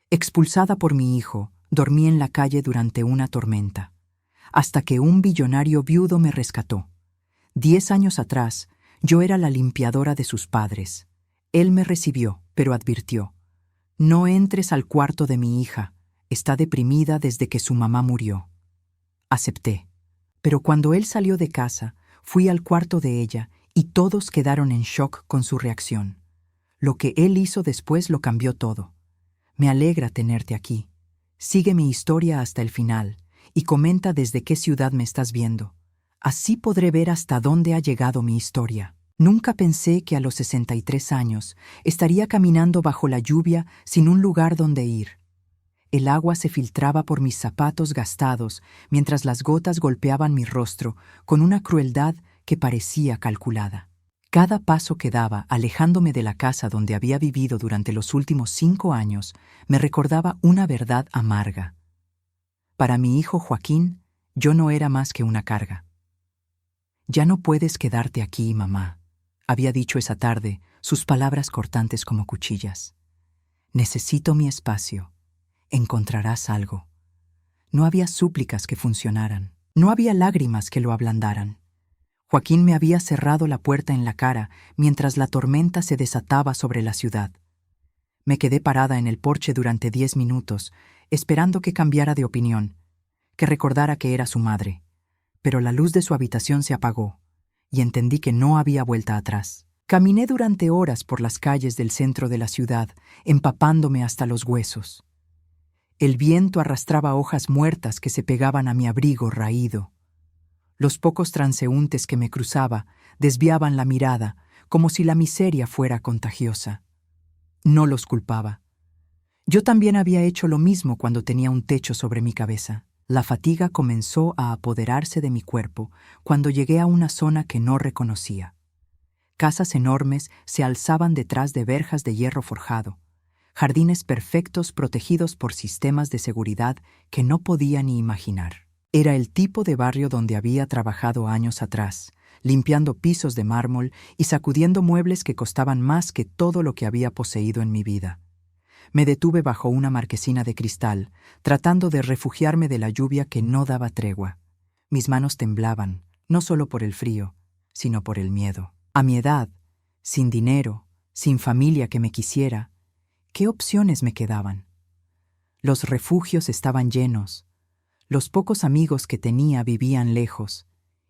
Expulsada por mi hijo, dormí en la calle durante una tormenta, hasta que un billonario viudo me rescató. 10 años atrás, yo era la limpiadora de sus padres. Él me recibió, pero advirtió: no entres al cuarto de mi hija, está deprimida desde que su mamá murió. Acepté, pero cuando él salió de casa, fui al cuarto de ella y todos quedaron en shock con su reacción. Lo que él hizo después lo cambió todo. Me alegra tenerte aquí. Sigue mi historia hasta el final y comenta desde qué ciudad me estás viendo. Así podré ver hasta dónde ha llegado mi historia. Nunca pensé que a los 63 años estaría caminando bajo la lluvia sin un lugar donde ir. El agua se filtraba por mis zapatos gastados mientras las gotas golpeaban mi rostro con una crueldad que parecía calculada. Cada paso que daba, alejándome de la casa donde había vivido durante los últimos 5 años, me recordaba una verdad amarga. Para mi hijo Joaquín, yo no era más que una carga. «Ya no puedes quedarte aquí, mamá», había dicho esa tarde, sus palabras cortantes como cuchillas. «Necesito mi espacio. Encontrarás algo». No había súplicas que funcionaran. No había lágrimas que lo ablandaran. Joaquín me había cerrado la puerta en la cara mientras la tormenta se desataba sobre la ciudad. Me quedé parada en el porche durante 10 minutos, esperando que cambiara de opinión, que recordara que era su madre. Pero la luz de su habitación se apagó, y entendí que no había vuelta atrás. Caminé durante horas por las calles del centro de la ciudad, empapándome hasta los huesos. El viento arrastraba hojas muertas que se pegaban a mi abrigo raído. Los pocos transeúntes que me cruzaba desviaban la mirada, como si la miseria fuera contagiosa. No los culpaba. Yo también había hecho lo mismo cuando tenía un techo sobre mi cabeza. La fatiga comenzó a apoderarse de mi cuerpo cuando llegué a una zona que no reconocía. Casas enormes se alzaban detrás de verjas de hierro forjado, jardines perfectos protegidos por sistemas de seguridad que no podía ni imaginar. Era el tipo de barrio donde había trabajado años atrás, limpiando pisos de mármol y sacudiendo muebles que costaban más que todo lo que había poseído en mi vida. Me detuve bajo una marquesina de cristal, tratando de refugiarme de la lluvia que no daba tregua. Mis manos temblaban, no solo por el frío, sino por el miedo. A mi edad, sin dinero, sin familia que me quisiera, ¿qué opciones me quedaban? Los refugios estaban llenos. Los pocos amigos que tenía vivían lejos,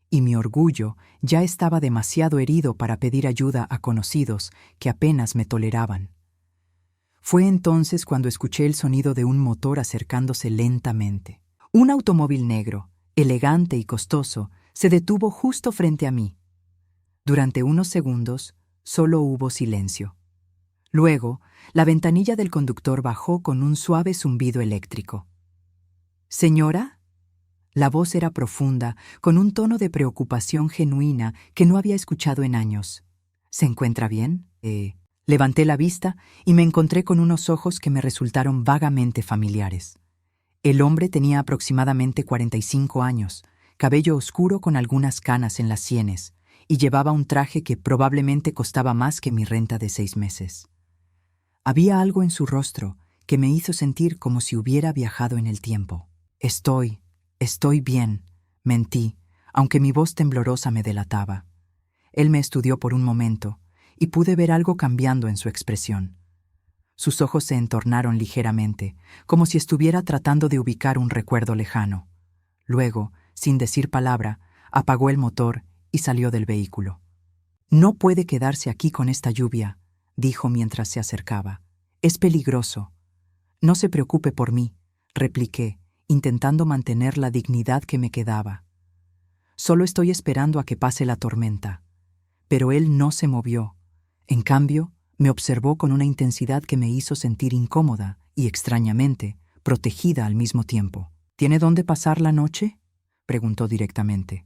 y mi orgullo ya estaba demasiado herido para pedir ayuda a conocidos que apenas me toleraban. Fue entonces cuando escuché el sonido de un motor acercándose lentamente. Un automóvil negro, elegante y costoso, se detuvo justo frente a mí. Durante unos segundos, solo hubo silencio. Luego, la ventanilla del conductor bajó con un suave zumbido eléctrico. «¿Señora?» La voz era profunda, con un tono de preocupación genuina que no había escuchado en años. «¿Se encuentra bien?» Levanté la vista y me encontré con unos ojos que me resultaron vagamente familiares. El hombre tenía aproximadamente 45 años, cabello oscuro con algunas canas en las sienes, y llevaba un traje que probablemente costaba más que mi renta de 6 meses. Había algo en su rostro que me hizo sentir como si hubiera viajado en el tiempo. Estoy bien», mentí, aunque mi voz temblorosa me delataba. Él me estudió por un momento, y pude ver algo cambiando en su expresión. Sus ojos se entornaron ligeramente, como si estuviera tratando de ubicar un recuerdo lejano. Luego, sin decir palabra, apagó el motor y salió del vehículo. «No puede quedarse aquí con esta lluvia», dijo mientras se acercaba. «Es peligroso». «No se preocupe por mí», repliqué, intentando mantener la dignidad que me quedaba. «Solo estoy esperando a que pase la tormenta». Pero él no se movió. En cambio, me observó con una intensidad que me hizo sentir incómoda y, extrañamente, protegida al mismo tiempo. «¿Tiene dónde pasar la noche?», preguntó directamente.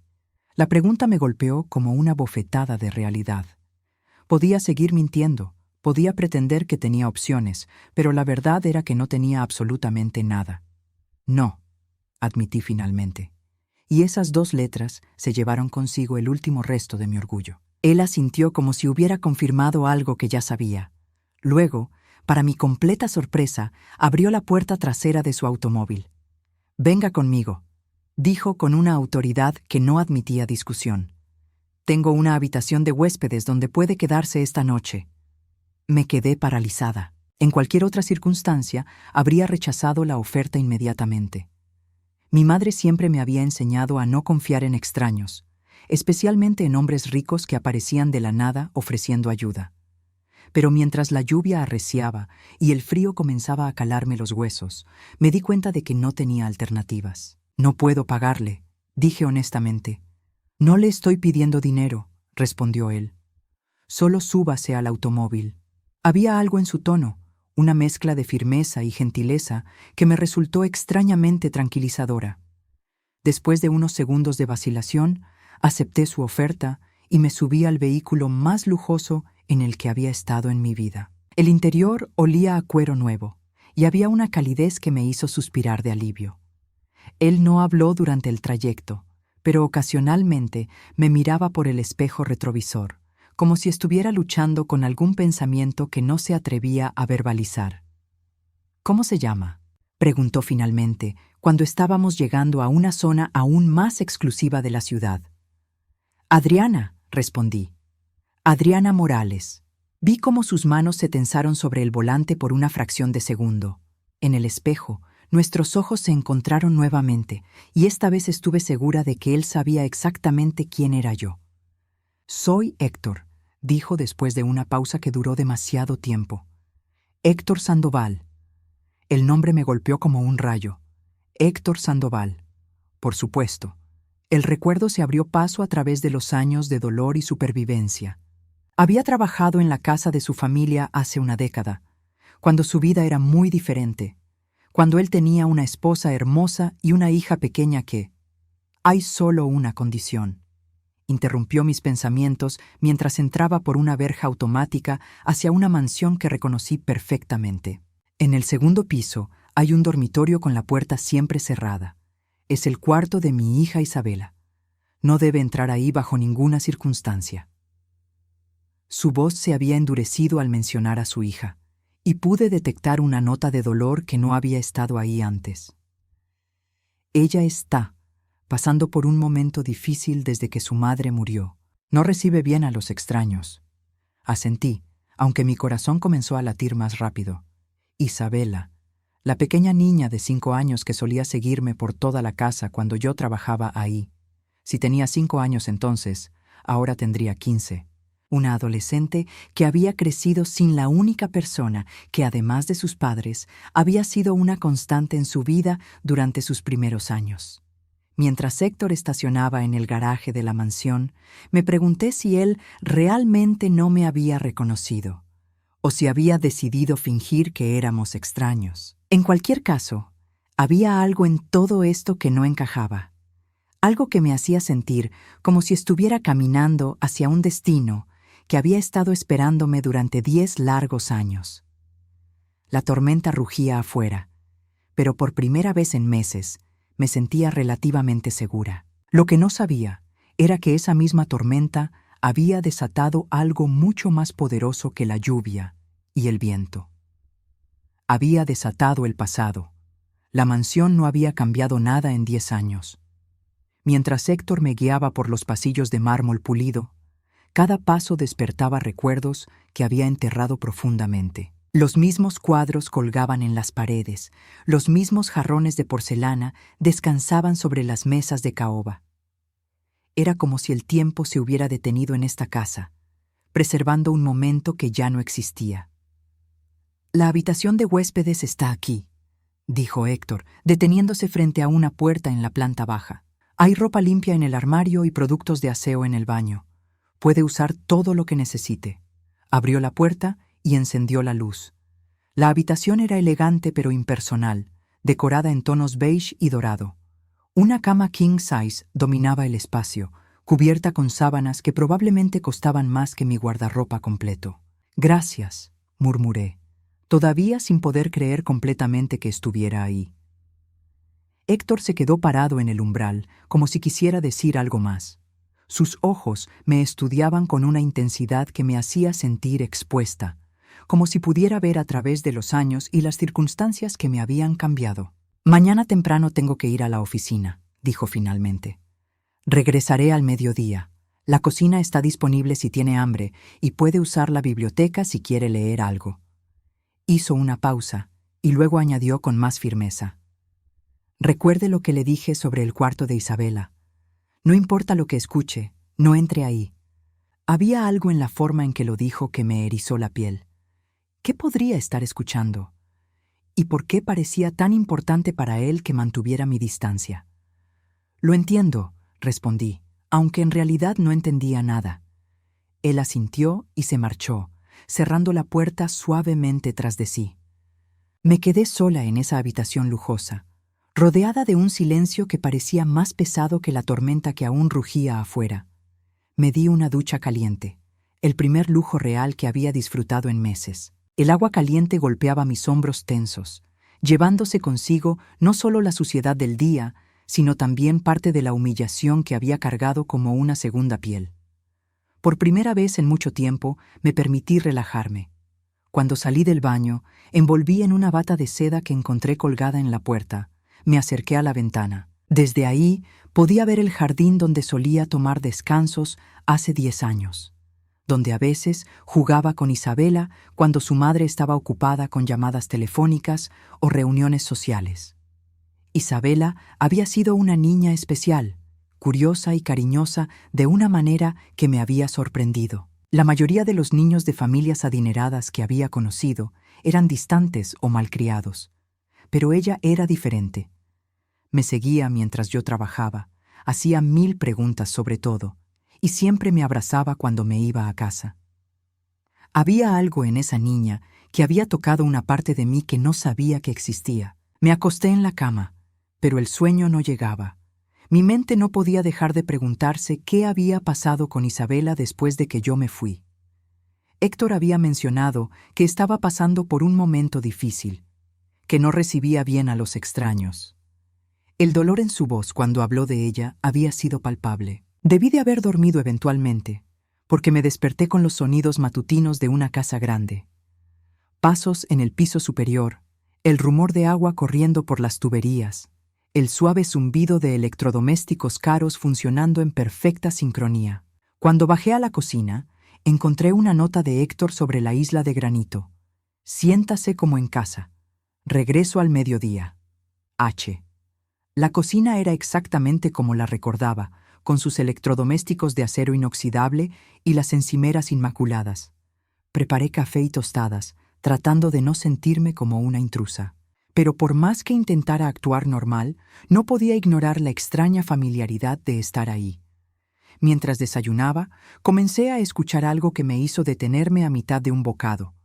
La pregunta me golpeó como una bofetada de realidad. Podía seguir mintiendo, podía pretender que tenía opciones, pero la verdad era que no tenía absolutamente nada. «No», admití finalmente. Y esas 2 letras se llevaron consigo el último resto de mi orgullo. Él asintió como si hubiera confirmado algo que ya sabía. Luego, Para mi completa sorpresa, abrió la puerta trasera de su automóvil. «Venga conmigo», dijo con una autoridad que no admitía discusión. «Tengo una habitación de huéspedes donde puede quedarse esta noche». Me quedé paralizada. En cualquier otra circunstancia, habría rechazado la oferta inmediatamente. Mi madre siempre me había enseñado a no confiar en extraños, especialmente en hombres ricos que aparecían de la nada ofreciendo ayuda. Pero mientras la lluvia arreciaba y el frío comenzaba a calarme los huesos, me di cuenta de que no tenía alternativas. «No puedo pagarle», dije honestamente. «No le estoy pidiendo dinero», respondió él. «Solo súbase al automóvil». Había algo en su tono, una mezcla de firmeza y gentileza que me resultó extrañamente tranquilizadora. Después de unos segundos de vacilación, acepté su oferta y me subí al vehículo más lujoso en el que había estado en mi vida. El interior olía a cuero nuevo y había una calidez que me hizo suspirar de alivio. Él no habló durante el trayecto, pero ocasionalmente me miraba por el espejo retrovisor, como si estuviera luchando con algún pensamiento que no se atrevía a verbalizar. «¿Cómo se llama?», preguntó finalmente, cuando estábamos llegando a una zona aún más exclusiva de la ciudad. «Adriana», respondí. «Adriana Morales». Vi cómo sus manos se tensaron sobre el volante por una fracción de segundo. En el espejo, nuestros ojos se encontraron nuevamente, y esta vez estuve segura de que él sabía exactamente quién era yo. «Soy Héctor», dijo después de una pausa que duró demasiado tiempo. «Héctor Sandoval». El nombre me golpeó como un rayo. Héctor Sandoval. Por supuesto. El recuerdo se abrió paso a través de los años de dolor y supervivencia. Había trabajado en la casa de su familia hace una década, cuando su vida era muy diferente, cuando él tenía una esposa hermosa y una hija pequeña que... «Hay solo una condición», interrumpió mis pensamientos mientras entraba por una verja automática hacia una mansión que reconocí perfectamente. En el segundo piso hay un dormitorio con la puerta siempre cerrada. Es el cuarto de mi hija Isabela. No debe entrar ahí bajo ninguna circunstancia. Su voz se había endurecido al mencionar a su hija, y pude detectar una nota de dolor que no había estado ahí antes. «Ella está pasando por un momento difícil desde que su madre murió. No recibe bien a los extraños». Asentí, aunque mi corazón comenzó a latir más rápido. Isabela, la pequeña niña de 5 años que solía seguirme por toda la casa cuando yo trabajaba ahí. Si tenía 5 años entonces, ahora tendría 15. Una adolescente que había crecido sin la única persona que, además de sus padres, había sido una constante en su vida durante sus primeros años. Mientras Héctor estacionaba en el garaje de la mansión, me pregunté si él realmente no me había reconocido, o si había decidido fingir que éramos extraños. En cualquier caso, había algo en todo esto que no encajaba, algo que me hacía sentir como si estuviera caminando hacia un destino que había estado esperándome durante 10 largos años. La tormenta rugía afuera, pero por primera vez en meses me sentía relativamente segura. Lo que no sabía era que esa misma tormenta había desatado algo mucho más poderoso que la lluvia y el viento. Había desatado el pasado. La mansión no había cambiado nada en 10 años. Mientras Héctor me guiaba por los pasillos de mármol pulido, cada paso despertaba recuerdos que había enterrado profundamente. Los mismos cuadros colgaban en las paredes, los mismos jarrones de porcelana descansaban sobre las mesas de caoba. Era como si el tiempo se hubiera detenido en esta casa, preservando un momento que ya no existía. «La habitación de huéspedes está aquí», dijo Héctor, deteniéndose frente a una puerta en la planta baja. «Hay ropa limpia en el armario y productos de aseo en el baño. Puede usar todo lo que necesite». Abrió la puerta y encendió la luz. La habitación era elegante pero impersonal, decorada en tonos beige y dorado. Una cama king size dominaba el espacio, cubierta con sábanas que probablemente costaban más que mi guardarropa completo. «Gracias», murmuré, todavía sin poder creer completamente que estuviera ahí. Héctor se quedó parado en el umbral, como si quisiera decir algo más. Sus ojos me estudiaban con una intensidad que me hacía sentir expuesta, como si pudiera ver a través de los años y las circunstancias que me habían cambiado. «Mañana temprano tengo que ir a la oficina», dijo finalmente. «Regresaré al mediodía. La cocina está disponible si tiene hambre y puede usar la biblioteca si quiere leer algo». Hizo una pausa y luego añadió con más firmeza. «Recuerde lo que le dije sobre el cuarto de Isabela. No importa lo que escuche, no entre ahí». Había algo en la forma en que lo dijo que me erizó la piel. ¿Qué podría estar escuchando? ¿Y por qué parecía tan importante para él que mantuviera mi distancia? «Lo entiendo», respondí, aunque en realidad no entendía nada. Él asintió y se marchó, cerrando la puerta suavemente tras de sí. Me quedé sola en esa habitación lujosa, rodeada de un silencio que parecía más pesado que la tormenta que aún rugía afuera. Me di una ducha caliente, el primer lujo real que había disfrutado en meses. El agua caliente golpeaba mis hombros tensos, llevándose consigo no solo la suciedad del día, sino también parte de la humillación que había cargado como una segunda piel. Por primera vez en mucho tiempo me permití relajarme. Cuando salí del baño, envolví en una bata de seda que encontré colgada en la puerta. Me acerqué a la ventana. Desde ahí podía ver el jardín donde solía tomar descansos hace 10 años, donde a veces jugaba con Isabela cuando su madre estaba ocupada con llamadas telefónicas o reuniones sociales. Isabela había sido una niña especial, curiosa y cariñosa de una manera que me había sorprendido. La mayoría de los niños de familias adineradas que había conocido eran distantes o malcriados, pero ella era diferente. Me seguía mientras yo trabajaba, hacía 1000 preguntas sobre todo, y siempre me abrazaba cuando me iba a casa. Había algo en esa niña que había tocado una parte de mí que no sabía que existía. Me acosté en la cama, pero el sueño no llegaba. Mi mente no podía dejar de preguntarse qué había pasado con Isabela después de que yo me fui. Héctor había mencionado que estaba pasando por un momento difícil, que no recibía bien a los extraños. El dolor en su voz cuando habló de ella había sido palpable. Debí de haber dormido eventualmente, porque me desperté con los sonidos matutinos de una casa grande. Pasos en el piso superior, el rumor de agua corriendo por las tuberías, el suave zumbido de electrodomésticos caros funcionando en perfecta sincronía. Cuando bajé a la cocina, encontré una nota de Héctor sobre la isla de granito. «Siéntase como en casa. Regreso al mediodía. H». La cocina era exactamente como la recordaba, con sus electrodomésticos de acero inoxidable y las encimeras inmaculadas. Preparé café y tostadas, tratando de no sentirme como una intrusa. Pero por más que intentara actuar normal, no podía ignorar la extraña familiaridad de estar ahí. Mientras desayunaba, comencé a escuchar algo que me hizo detenerme a mitad de un bocado.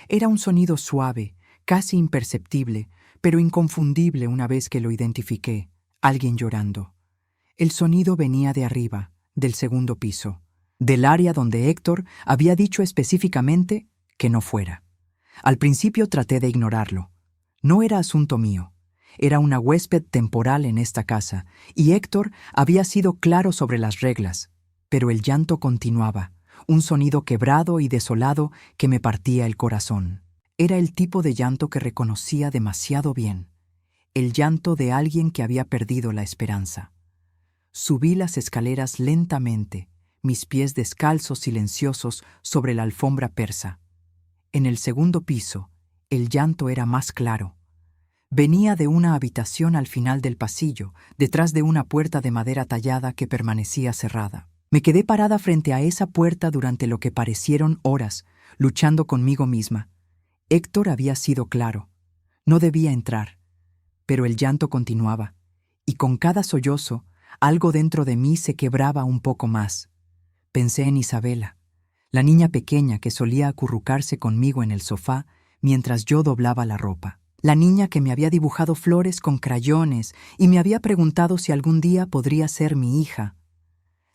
Era un sonido suave, casi imperceptible, pero inconfundible una vez que lo identifiqué: alguien llorando. El sonido venía de arriba, del segundo piso, del área donde Héctor había dicho específicamente que no fuera. Al principio traté de ignorarlo. No era asunto mío. Era una huésped temporal en esta casa, y Héctor había sido claro sobre las reglas, pero el llanto continuaba, un sonido quebrado y desolado que me partía el corazón. Era el tipo de llanto que reconocía demasiado bien, el llanto de alguien que había perdido la esperanza. Subí las escaleras lentamente, mis pies descalzos silenciosos sobre la alfombra persa. En el segundo piso, el llanto era más claro. Venía de una habitación al final del pasillo, detrás de una puerta de madera tallada que permanecía cerrada. Me quedé parada frente a esa puerta durante lo que parecieron horas, luchando conmigo misma. Héctor había sido claro. No debía entrar. Pero el llanto continuaba, y con cada sollozo, algo dentro de mí se quebraba un poco más. Pensé en Isabela, la niña pequeña que solía acurrucarse conmigo en el sofá mientras yo doblaba la ropa. La niña que me había dibujado flores con crayones y me había preguntado si algún día podría ser mi hija.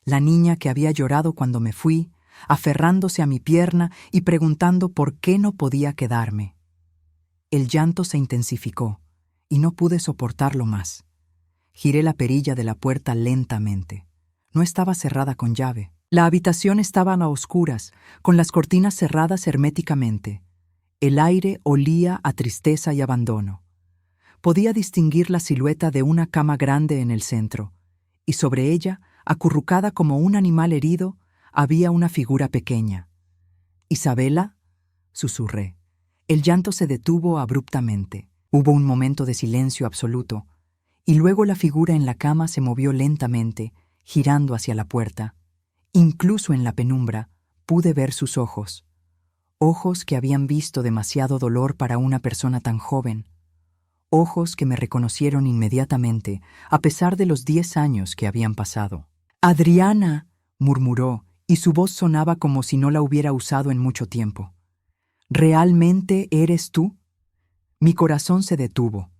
La niña que había llorado cuando me fui, aferrándose a mi pierna y preguntando por qué no podía quedarme. El llanto se intensificó y no pude soportarlo más. Giré la perilla de la puerta lentamente. No estaba cerrada con llave. La habitación estaba a oscuras, con las cortinas cerradas herméticamente. El aire olía a tristeza y abandono. Podía distinguir la silueta de una cama grande en el centro, y sobre ella, acurrucada como un animal herido, había una figura pequeña. «¿Isabela?», susurré. El llanto se detuvo abruptamente. Hubo un momento de silencio absoluto, y luego la figura en la cama se movió lentamente, girando hacia la puerta. Incluso en la penumbra pude ver sus ojos. Ojos que habían visto demasiado dolor para una persona tan joven. Ojos que me reconocieron inmediatamente, a pesar de los 10 años que habían pasado. «Adriana», murmuró, y su voz sonaba como si no la hubiera usado en mucho tiempo. «¿Realmente eres tú?». Mi corazón se detuvo.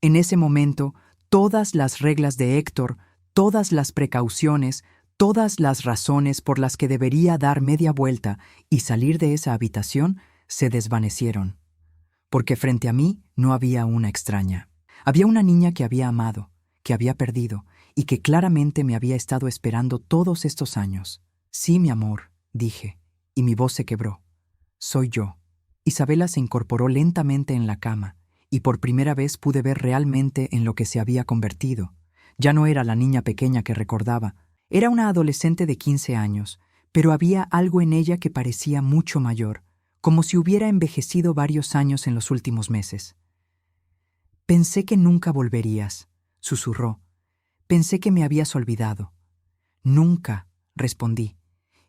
En ese momento, todas las reglas de Héctor, todas las precauciones, todas las razones por las que debería dar media vuelta y salir de esa habitación se desvanecieron. Porque frente a mí no había una extraña. Había una niña que había amado, que había perdido y que claramente me había estado esperando todos estos años. «Sí, mi amor», dije, y mi voz se quebró. «Soy yo». Isabela se incorporó lentamente en la cama, y por primera vez pude ver realmente en lo que se había convertido. Ya no era la niña pequeña que recordaba. Era una adolescente de 15 años, pero había algo en ella que parecía mucho mayor, como si hubiera envejecido varios años en los últimos meses. «Pensé que nunca volverías», susurró. «Pensé que me habías olvidado». «Nunca», respondí,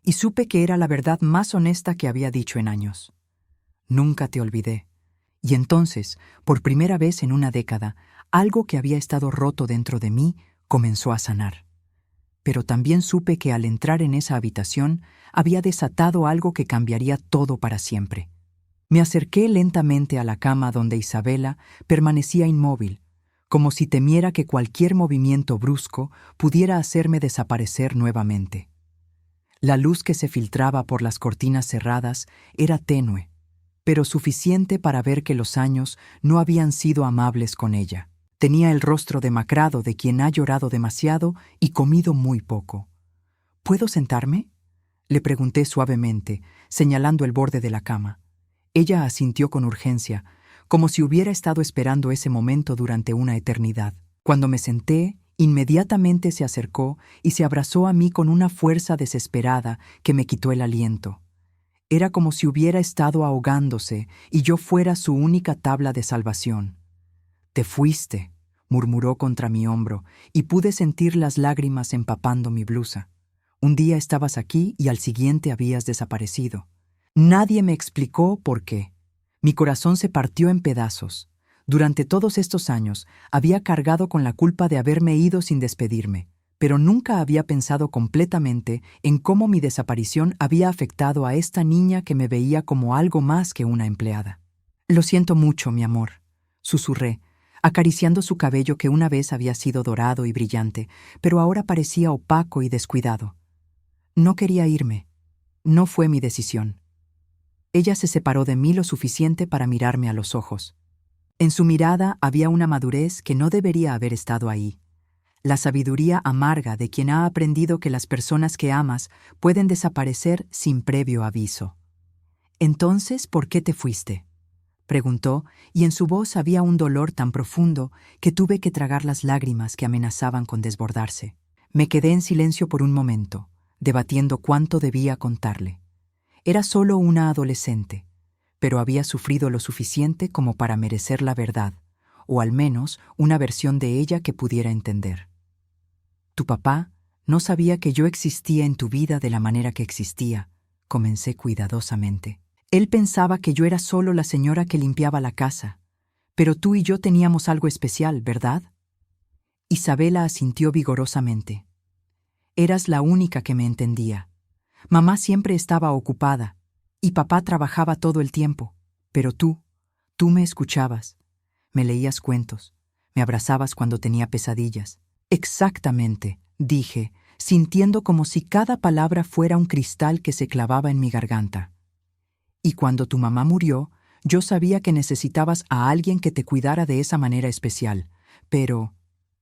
y supe que era la verdad más honesta que había dicho en años. «Nunca te olvidé». Y entonces, por primera vez en una década, algo que había estado roto dentro de mí comenzó a sanar. Pero también supe que al entrar en esa habitación había desatado algo que cambiaría todo para siempre. Me acerqué lentamente a la cama donde Isabela permanecía inmóvil, como si temiera que cualquier movimiento brusco pudiera hacerme desaparecer nuevamente. La luz que se filtraba por las cortinas cerradas era tenue, pero suficiente para ver que los años no habían sido amables con ella. Tenía el rostro demacrado de quien ha llorado demasiado y comido muy poco. «¿Puedo sentarme?», le pregunté suavemente, señalando el borde de la cama. Ella asintió con urgencia, como si hubiera estado esperando ese momento durante una eternidad. Cuando me senté, inmediatamente se acercó y se abrazó a mí con una fuerza desesperada que me quitó el aliento. Era como si hubiera estado ahogándose y yo fuera su única tabla de salvación. «Te fuiste», murmuró contra mi hombro, y pude sentir las lágrimas empapando mi blusa. «Un día estabas aquí y al siguiente habías desaparecido». Nadie me explicó por qué. Mi corazón se partió en pedazos. Durante todos estos años había cargado con la culpa de haberme ido sin despedirme, pero nunca había pensado completamente en cómo mi desaparición había afectado a esta niña que me veía como algo más que una empleada. «Lo siento mucho, mi amor», susurré, acariciando su cabello que una vez había sido dorado y brillante, pero ahora parecía opaco y descuidado. «No quería irme. No fue mi decisión». Ella se separó de mí lo suficiente para mirarme a los ojos. En su mirada había una madurez que no debería haber estado ahí. La sabiduría amarga de quien ha aprendido que las personas que amas pueden desaparecer sin previo aviso. «Entonces, ¿por qué te fuiste?», preguntó, y en su voz había un dolor tan profundo que tuve que tragar las lágrimas que amenazaban con desbordarse. Me quedé en silencio por un momento, debatiendo cuánto debía contarle. Era solo una adolescente, pero había sufrido lo suficiente como para merecer la verdad, o al menos una versión de ella que pudiera entender. «Tu papá no sabía que yo existía en tu vida de la manera que existía», comencé cuidadosamente. «Él pensaba que yo era solo la señora que limpiaba la casa, pero tú y yo teníamos algo especial, ¿verdad?». Isabela asintió vigorosamente. «Eras la única que me entendía. Mamá siempre estaba ocupada, y papá trabajaba todo el tiempo, pero tú me escuchabas, me leías cuentos, me abrazabas cuando tenía pesadillas». «Exactamente», dije, sintiendo como si cada palabra fuera un cristal que se clavaba en mi garganta. «Y cuando tu mamá murió, yo sabía que necesitabas a alguien que te cuidara de esa manera especial, pero…».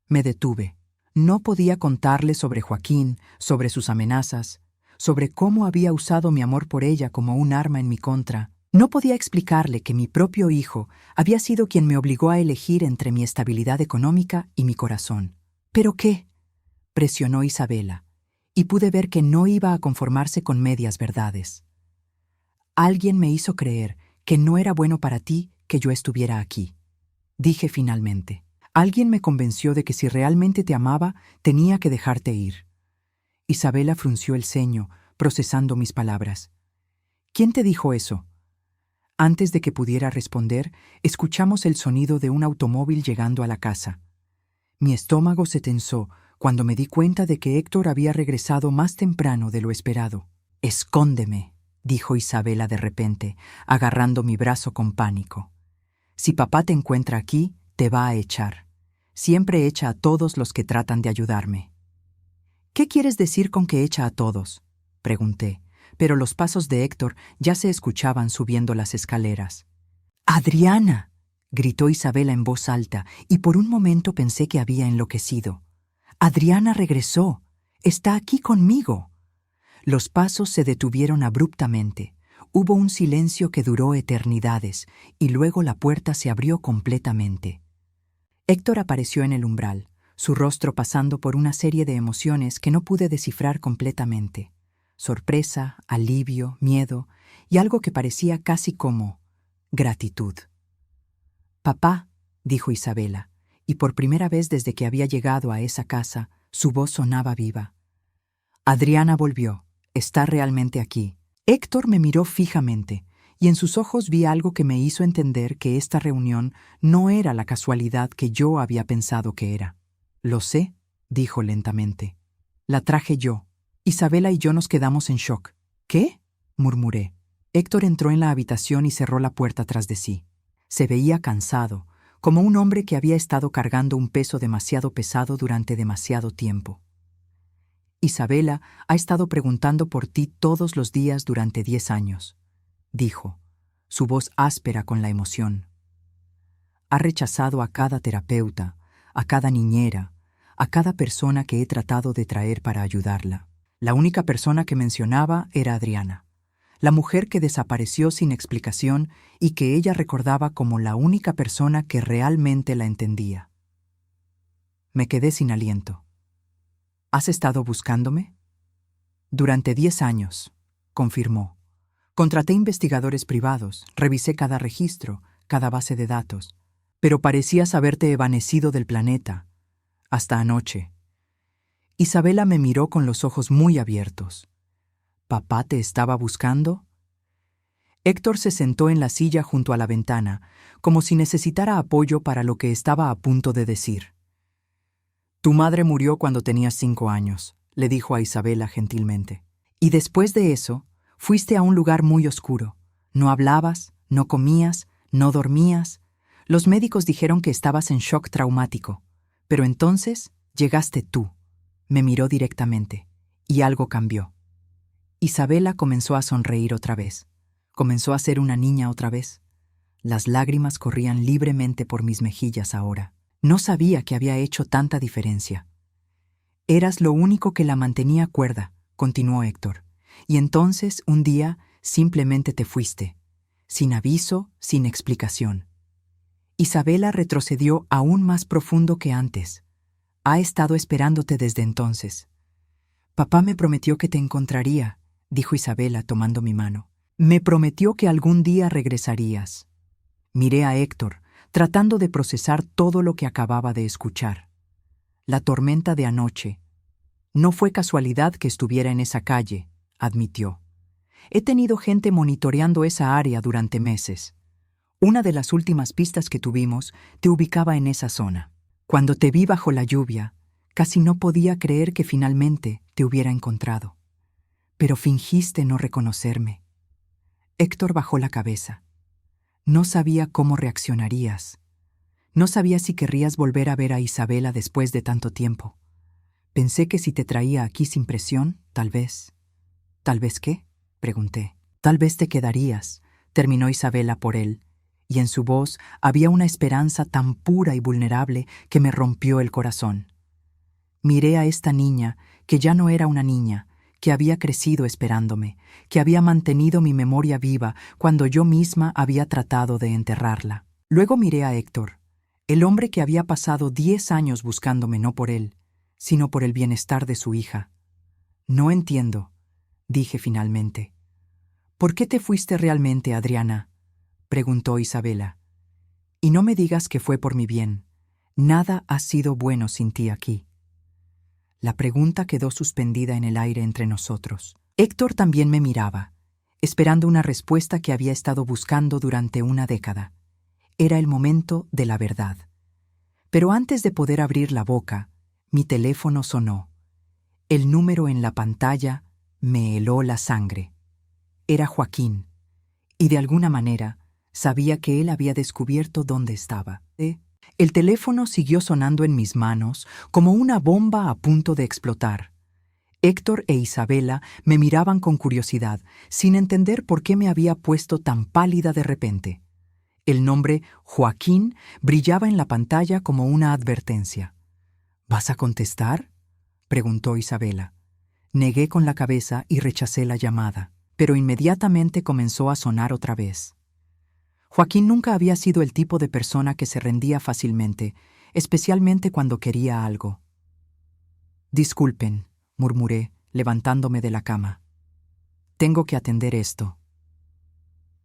Me detuve. No podía contarle sobre Joaquín, sobre sus amenazas, sobre cómo había usado mi amor por ella como un arma en mi contra. No podía explicarle que mi propio hijo había sido quien me obligó a elegir entre mi estabilidad económica y mi corazón. ¿Pero qué? Presionó Isabela, y pude ver que no iba a conformarse con medias verdades. Alguien me hizo creer que no era bueno para ti que yo estuviera aquí, dije finalmente. Alguien me convenció de que si realmente te amaba, tenía que dejarte ir. Isabela frunció el ceño, procesando mis palabras. ¿Quién te dijo eso? Antes de que pudiera responder, escuchamos el sonido de un automóvil llegando a la casa. Mi estómago se tensó cuando me di cuenta de que Héctor había regresado más temprano de lo esperado. «Escóndeme», dijo Isabela de repente, agarrando mi brazo con pánico. «Si papá te encuentra aquí, te va a echar. Siempre echa a todos los que tratan de ayudarme». «¿Qué quieres decir con que echa a todos?», pregunté, pero los pasos de Héctor ya se escuchaban subiendo las escaleras. «¡Adriana!», gritó Isabela en voz alta, y por un momento pensé que había enloquecido. «Adriana regresó. Está aquí conmigo». Los pasos se detuvieron abruptamente. Hubo un silencio que duró eternidades, y luego la puerta se abrió completamente. Héctor apareció en el umbral, su rostro pasando por una serie de emociones que no pude descifrar completamente. Sorpresa, alivio, miedo y algo que parecía casi como gratitud. «Papá», dijo Isabela, y por primera vez desde que había llegado a esa casa, su voz sonaba viva. «Adriana volvió. Está realmente aquí». Héctor me miró fijamente, y en sus ojos vi algo que me hizo entender que esta reunión no era la casualidad que yo había pensado que era. «Lo sé», dijo lentamente. «La traje yo». Isabela y yo nos quedamos en shock. «¿Qué?», murmuré. Héctor entró en la habitación y cerró la puerta tras de sí. Se veía cansado, como un hombre que había estado cargando un peso demasiado pesado durante demasiado tiempo. «Isabela ha estado preguntando por ti todos los días durante 10 años», dijo, su voz áspera con la emoción. «Ha rechazado a cada terapeuta, a cada niñera, a cada persona que he tratado de traer para ayudarla. La única persona que mencionaba era Adriana, la mujer que desapareció sin explicación y que ella recordaba como la única persona que realmente la entendía». Me quedé sin aliento. «¿Has estado buscándome?» «Durante 10 años», confirmó. «Contraté investigadores privados, revisé cada registro, cada base de datos, pero parecías haberte evanecido del planeta. Hasta anoche». Isabela me miró con los ojos muy abiertos. «¿Papá te estaba buscando?» Héctor se sentó en la silla junto a la ventana, como si necesitara apoyo para lo que estaba a punto de decir. «Tu madre murió cuando tenías 5 años», le dijo a Isabela gentilmente. «Y después de eso, fuiste a un lugar muy oscuro. No hablabas, no comías, no dormías. Los médicos dijeron que estabas en shock traumático. Pero entonces llegaste tú». Me miró directamente, y algo cambió. Isabela comenzó a sonreír otra vez. Comenzó a ser una niña otra vez. Las lágrimas corrían libremente por mis mejillas ahora. No sabía que había hecho tanta diferencia. «Eras lo único que la mantenía cuerda», continuó Héctor. «Y entonces, un día, simplemente te fuiste. Sin aviso, sin explicación». Isabela retrocedió aún más profundo que antes. «Ha estado esperándote desde entonces». «Papá me prometió que te encontraría», dijo Isabela tomando mi mano. «Me prometió que algún día regresarías». Miré a Héctor, tratando de procesar todo lo que acababa de escuchar. La tormenta de anoche. «No fue casualidad que estuviera en esa calle», admitió. «He tenido gente monitoreando esa área durante meses. Una de las últimas pistas que tuvimos te ubicaba en esa zona. Cuando te vi bajo la lluvia, casi no podía creer que finalmente te hubiera encontrado. Pero fingiste no reconocerme». Héctor bajó la cabeza. «No sabía cómo reaccionarías. No sabía si querrías volver a ver a Isabela después de tanto tiempo. Pensé que si te traía aquí sin presión, tal vez». «¿Tal vez qué?», pregunté. «Tal vez te quedarías», terminó Isabela por él, y en su voz había una esperanza tan pura y vulnerable que me rompió el corazón. Miré a esta niña, que ya no era una niña, que había crecido esperándome, que había mantenido mi memoria viva cuando yo misma había tratado de enterrarla. Luego miré a Héctor, el hombre que había pasado 10 años buscándome no por él, sino por el bienestar de su hija. No entiendo, dije finalmente. ¿Por qué te fuiste realmente, Adriana?, preguntó Isabela. Y no me digas que fue por mi bien. Nada ha sido bueno sin ti aquí. La pregunta quedó suspendida en el aire entre nosotros. Héctor también me miraba, esperando una respuesta que había estado buscando durante una década. Era el momento de la verdad. Pero antes de poder abrir la boca, mi teléfono sonó. El número en la pantalla me heló la sangre. Era Joaquín, y de alguna manera sabía que él había descubierto dónde estaba. El teléfono siguió sonando en mis manos como una bomba a punto de explotar. Héctor e Isabela me miraban con curiosidad, sin entender por qué me había puesto tan pálida de repente. El nombre Joaquín brillaba en la pantalla como una advertencia. ¿Vas a contestar?, preguntó Isabela. Negué con la cabeza y rechacé la llamada, pero inmediatamente comenzó a sonar otra vez. Joaquín nunca había sido el tipo de persona que se rendía fácilmente, especialmente cuando quería algo. «Disculpen», murmuré, levantándome de la cama. «Tengo que atender esto».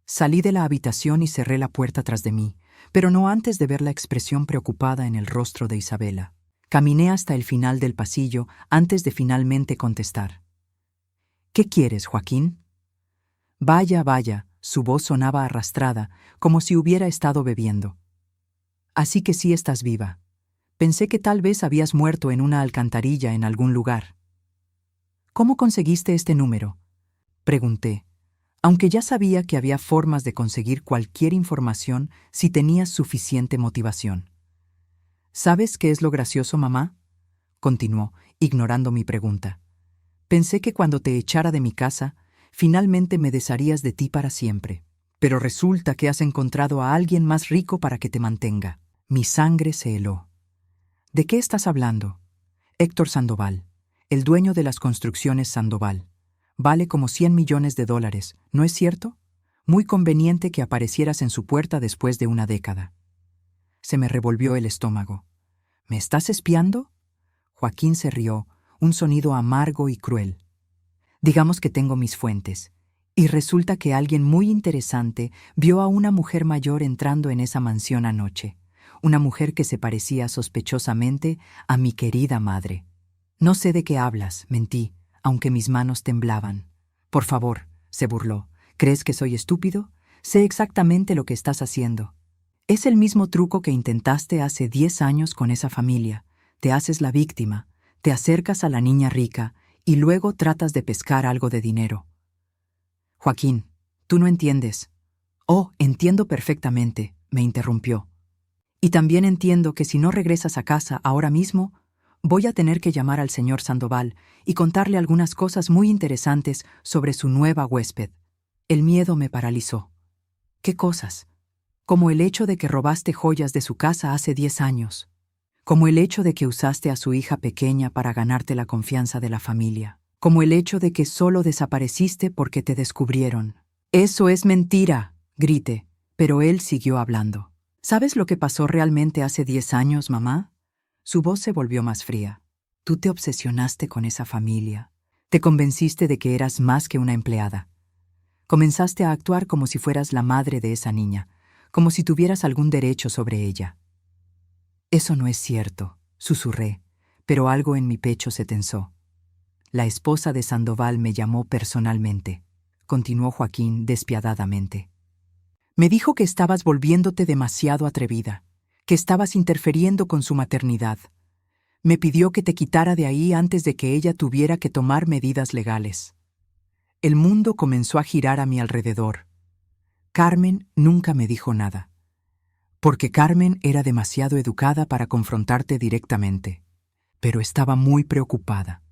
Salí de la habitación y cerré la puerta tras de mí, pero no antes de ver la expresión preocupada en el rostro de Isabela. Caminé hasta el final del pasillo antes de finalmente contestar. «¿Qué quieres, Joaquín?» «Vaya, vaya», su voz sonaba arrastrada, como si hubiera estado bebiendo. «Así que sí estás viva. Pensé que tal vez habías muerto en una alcantarilla en algún lugar». «¿Cómo conseguiste este número?», pregunté, aunque ya sabía que había formas de conseguir cualquier información si tenías suficiente motivación. «¿Sabes qué es lo gracioso, mamá?», continuó, ignorando mi pregunta. «Pensé que cuando te echara de mi casa, finalmente me desharías de ti para siempre. Pero resulta que has encontrado a alguien más rico para que te mantenga». Mi sangre se heló. «¿De qué estás hablando?» «Héctor Sandoval, el dueño de las construcciones Sandoval. Vale como $100 millones, ¿no es cierto? Muy conveniente que aparecieras en su puerta después de una década». Se me revolvió el estómago. «¿Me estás espiando?». Joaquín se rió, un sonido amargo y cruel. «Digamos que tengo mis fuentes, y resulta que alguien muy interesante vio a una mujer mayor entrando en esa mansión anoche, una mujer que se parecía sospechosamente a mi querida madre». «No sé de qué hablas», mentí, aunque mis manos temblaban. «Por favor», se burló, «¿crees que soy estúpido? Sé exactamente lo que estás haciendo. Es el mismo truco que intentaste hace 10 años con esa familia. Te haces la víctima, te acercas a la niña rica y luego tratas de pescar algo de dinero». «Joaquín, tú no entiendes». «Oh, entiendo perfectamente», me interrumpió. «Y también entiendo que si no regresas a casa ahora mismo, voy a tener que llamar al señor Sandoval y contarle algunas cosas muy interesantes sobre su nueva huésped». El miedo me paralizó. «¿Qué cosas?». «Como el hecho de que robaste joyas de su casa hace 10 años. Como el hecho de que usaste a su hija pequeña para ganarte la confianza de la familia. Como el hecho de que solo desapareciste porque te descubrieron». «Eso es mentira», grité, pero él siguió hablando. «¿Sabes lo que pasó realmente hace 10 años, mamá?». Su voz se volvió más fría. «Tú te obsesionaste con esa familia. Te convenciste de que eras más que una empleada. Comenzaste a actuar como si fueras la madre de esa niña, como si tuvieras algún derecho sobre ella». «Eso no es cierto», susurré, pero algo en mi pecho se tensó. «La esposa de Sandoval me llamó personalmente», continuó Joaquín despiadadamente. «Me dijo que estabas volviéndote demasiado atrevida, que estabas interfiriendo con su maternidad. Me pidió que te quitara de ahí antes de que ella tuviera que tomar medidas legales». El mundo comenzó a girar a mi alrededor. Carmen nunca me dijo nada, porque Carmen era demasiado educada para confrontarte directamente, pero estaba muy preocupada.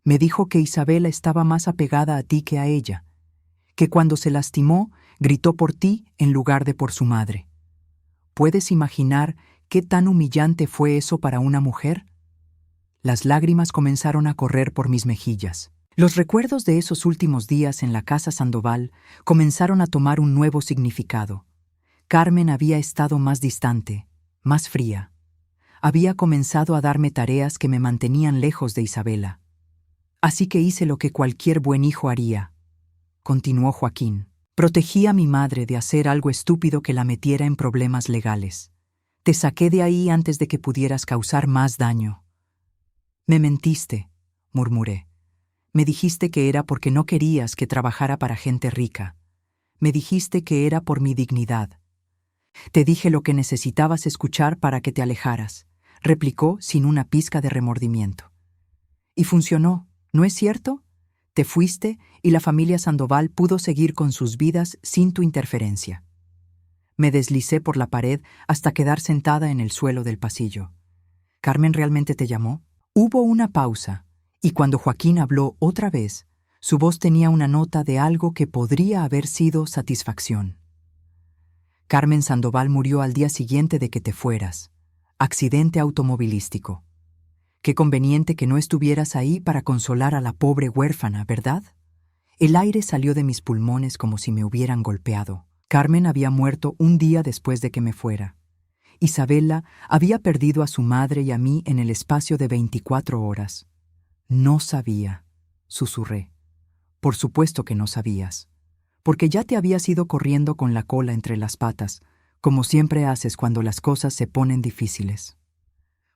Me dijo que Isabela estaba más apegada a ti que a ella, que cuando se lastimó, gritó por ti en lugar de por su madre. ¿Puedes imaginar qué tan humillante fue eso para una mujer? Las lágrimas comenzaron a correr por mis mejillas. Los recuerdos de esos últimos días en la casa Sandoval comenzaron a tomar un nuevo significado. Carmen había estado más distante, más fría. Había comenzado a darme tareas que me mantenían lejos de Isabela. Así que hice lo que cualquier buen hijo haría, continuó Joaquín. Protegí a mi madre de hacer algo estúpido que la metiera en problemas legales. Te saqué de ahí antes de que pudieras causar más daño. Me mentiste, murmuré. Me dijiste que era porque no querías que trabajara para gente rica. Me dijiste que era por mi dignidad. Te dije lo que necesitabas escuchar para que te alejaras, replicó sin una pizca de remordimiento. Y funcionó, ¿no es cierto? Te fuiste y la familia Sandoval pudo seguir con sus vidas sin tu interferencia. Me deslicé por la pared hasta quedar sentada en el suelo del pasillo. ¿Carmen realmente te llamó? Hubo una pausa, y cuando Joaquín habló otra vez, su voz tenía una nota de algo que podría haber sido satisfacción. Carmen Sandoval murió al día siguiente de que te fueras. Accidente automovilístico. Qué conveniente que no estuvieras ahí para consolar a la pobre huérfana, ¿verdad? El aire salió de mis pulmones como si me hubieran golpeado. Carmen había muerto un día después de que me fuera. Isabela había perdido a su madre y a mí en el espacio de 24 horas. No sabía, susurré. Por supuesto que no sabías, porque ya te habías ido corriendo con la cola entre las patas, como siempre haces cuando las cosas se ponen difíciles.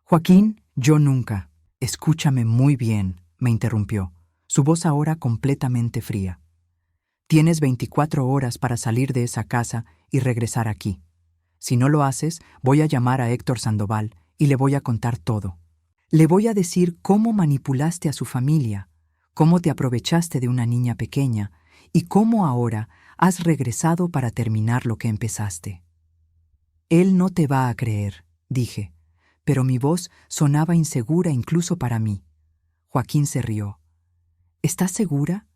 Joaquín, yo nunca. Escúchame muy bien, me interrumpió, su voz ahora completamente fría. Tienes 24 horas para salir de esa casa y regresar aquí. Si no lo haces, voy a llamar a Héctor Sandoval y le voy a contar todo. Le voy a decir cómo manipulaste a su familia, cómo te aprovechaste de una niña pequeña y cómo ahora has regresado para terminar lo que empezaste. Él no te va a creer, dije, pero mi voz sonaba insegura incluso para mí. Joaquín se rió. ¿Estás segura?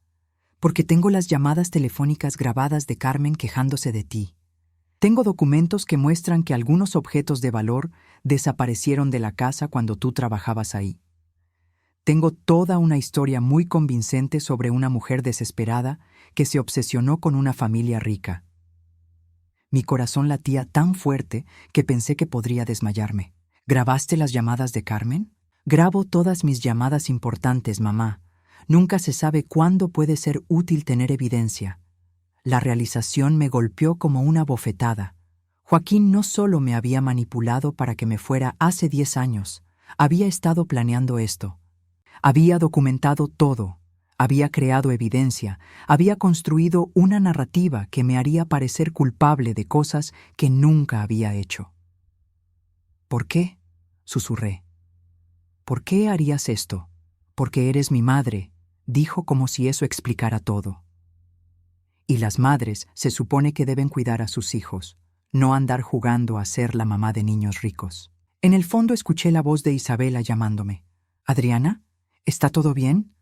Porque tengo las llamadas telefónicas grabadas de Carmen quejándose de ti. Tengo documentos que muestran que algunos objetos de valor desaparecieron de la casa cuando tú trabajabas ahí. Tengo toda una historia muy convincente sobre una mujer desesperada que se obsesionó con una familia rica. Mi corazón latía tan fuerte que pensé que podría desmayarme. ¿Grabaste las llamadas de Carmen? Grabo todas mis llamadas importantes, mamá. Nunca se sabe cuándo puede ser útil tener evidencia. La realización me golpeó como una bofetada. Joaquín no solo me había manipulado para que me fuera hace 10 años, había estado planeando esto. Había documentado todo, había creado evidencia, había construido una narrativa que me haría parecer culpable de cosas que nunca había hecho. ¿Por qué? Susurré. ¿Por qué harías esto? Porque eres mi madre, dijo como si eso explicara todo. Y las madres se supone que deben cuidar a sus hijos, no andar jugando a ser la mamá de niños ricos. En el fondo escuché la voz de Isabela llamándome. ¿Adriana? ¿Está todo bien?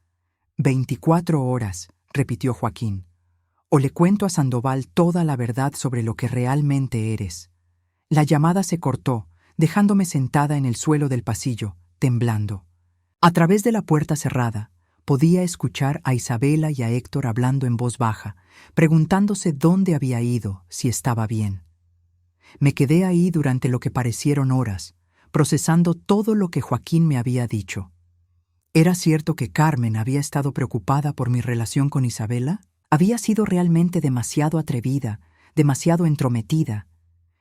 24 horas, repitió Joaquín. O le cuento a Sandoval toda la verdad sobre lo que realmente eres. La llamada se cortó, dejándome sentada en el suelo del pasillo, temblando. A través de la puerta cerrada, podía escuchar a Isabela y a Héctor hablando en voz baja, preguntándose dónde había ido, si estaba bien. Me quedé ahí durante lo que parecieron horas, procesando todo lo que Joaquín me había dicho. ¿Era cierto que Carmen había estado preocupada por mi relación con Isabela? Había sido realmente demasiado atrevida, demasiado entrometida.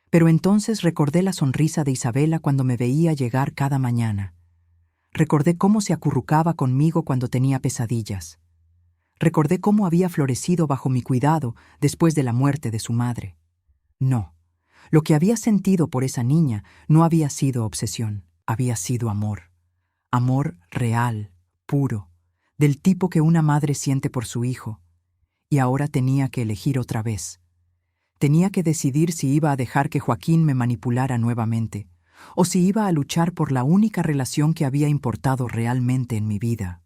Pero entonces recordé la sonrisa de Isabela cuando me veía llegar cada mañana. Recordé cómo se acurrucaba conmigo cuando tenía pesadillas. Recordé cómo había florecido bajo mi cuidado después de la muerte de su madre. No, lo que había sentido por esa niña no había sido obsesión, había sido amor. Amor real, puro, del tipo que una madre siente por su hijo. Y ahora tenía que elegir otra vez. Tenía que decidir si iba a dejar que Joaquín me manipulara nuevamente, o si iba a luchar por la única relación que había importado realmente en mi vida.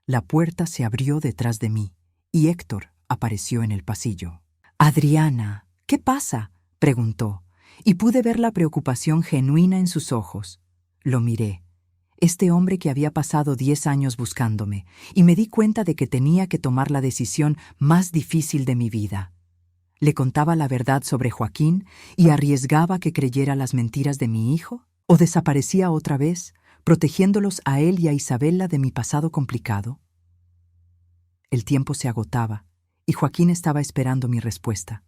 La puerta se abrió detrás de mí, y Héctor apareció en el pasillo. «Adriana, ¿qué pasa?», preguntó, y pude ver la preocupación genuina en sus ojos. Lo miré. este hombre que había pasado 10 años buscándome, y me di cuenta de que tenía que tomar la decisión más difícil de mi vida. ¿Le contaba la verdad sobre Joaquín y arriesgaba que creyera las mentiras de mi hijo? ¿O desaparecía otra vez, protegiéndolos a él y a Isabela de mi pasado complicado? El tiempo se agotaba, y Joaquín estaba esperando mi respuesta.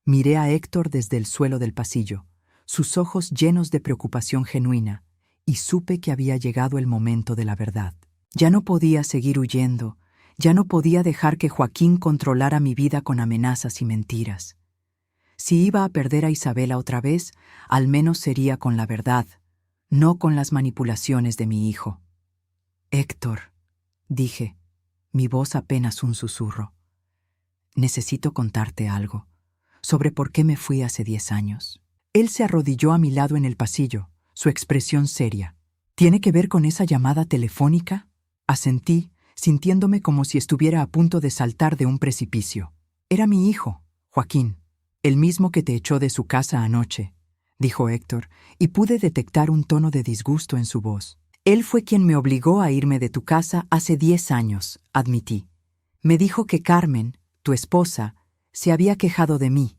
Miré a Héctor desde el suelo del pasillo, sus ojos llenos de preocupación genuina, y supe que había llegado el momento de la verdad. Ya no podía seguir huyendo, ya no podía dejar que Joaquín controlara mi vida con amenazas y mentiras. Si iba a perder a Isabela otra vez, al menos sería con la verdad, no con las manipulaciones de mi hijo. Héctor, dije, mi voz apenas un susurro. Necesito contarte algo, sobre por qué me fui hace 10 años. Él se arrodilló a mi lado en el pasillo, su expresión seria. ¿Tiene que ver con esa llamada telefónica? Asentí, sintiéndome como si estuviera a punto de saltar de un precipicio. Era mi hijo, Joaquín, el mismo que te echó de su casa anoche, dijo Héctor, y pude detectar un tono de disgusto en su voz. Él fue quien me obligó a irme de tu casa hace 10 años, admití. Me dijo que Carmen, tu esposa, se había quejado de mí,